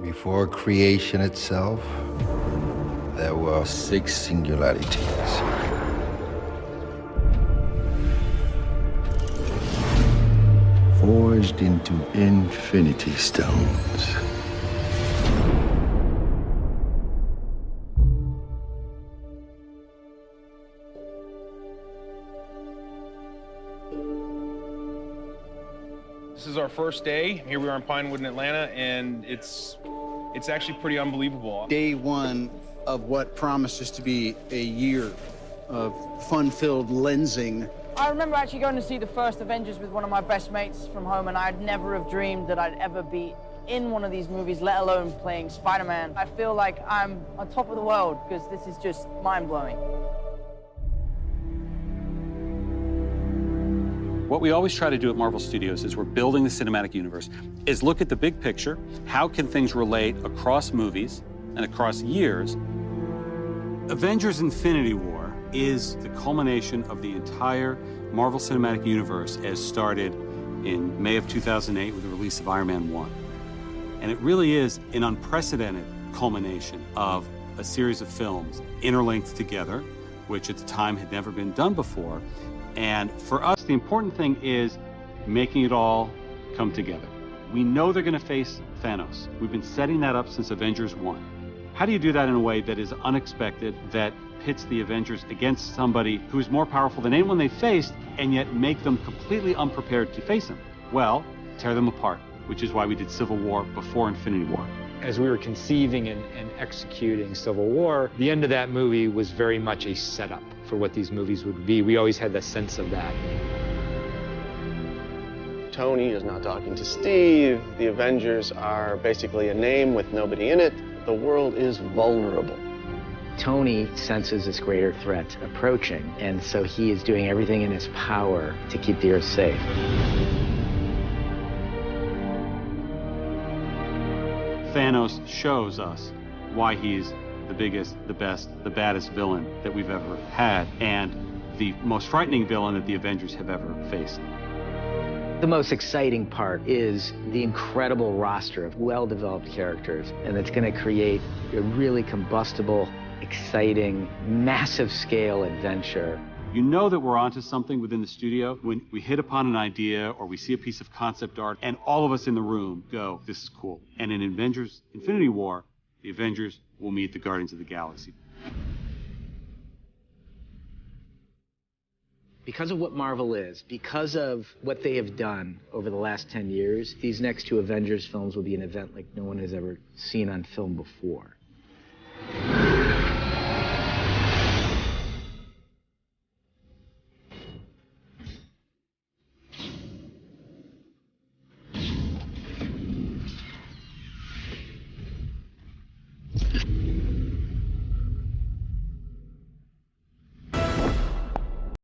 Before creation itself, there were 6 singularities. Forged into infinity stones. This is our first day. Here we are in Pinewood in Atlanta, and it's actually pretty unbelievable. Day one of what promises to be a year of fun-filled lensing. I remember actually going to see the first Avengers with one of my best mates from home, and I'd never have dreamed that I'd ever be in one of these movies, let alone playing Spider-Man. I feel like I'm on top of the world, because this is just mind-blowing. What we always try to do at Marvel Studios is we're building the cinematic universe, is look at the big picture. How can things relate across movies and across years? Avengers Infinity War is the culmination of the entire Marvel Cinematic Universe as started in May of 2008 with the release of Iron Man 1. And it really is an unprecedented culmination of a series of films interlinked together, which at the time had never been done before. And for us, the important thing is making it all come together. We know they're going to face Thanos. We've been setting that up since Avengers 1. How do you do that in a way that is unexpected, that pits the Avengers against somebody who is more powerful than anyone they faced, and yet make them completely unprepared to face him? Well, tear them apart, which is why we did Civil War before Infinity War. As we were conceiving and executing Civil War, the end of that movie was very much a setup for what these movies would be. We always had the sense of that. Tony is not talking to Steve. The Avengers are basically a name with nobody in it. The world is vulnerable. Tony senses this greater threat approaching, and so he is doing everything in his power to keep the Earth safe. Thanos shows us why he's the biggest, the best, the baddest villain that we've ever had, and the most frightening villain that the Avengers have ever faced. The most exciting part is the incredible roster of well-developed characters, and it's going to create a really combustible, exciting, massive-scale adventure. You know that we're onto something within the studio when we hit upon an idea or we see a piece of concept art and all of us in the room go, this is cool. And in Avengers Infinity War, the Avengers will meet the Guardians of the Galaxy. Because of what Marvel is, because of what they have done over the last 10 years, these next 2 Avengers films will be an event like no one has ever seen on film before.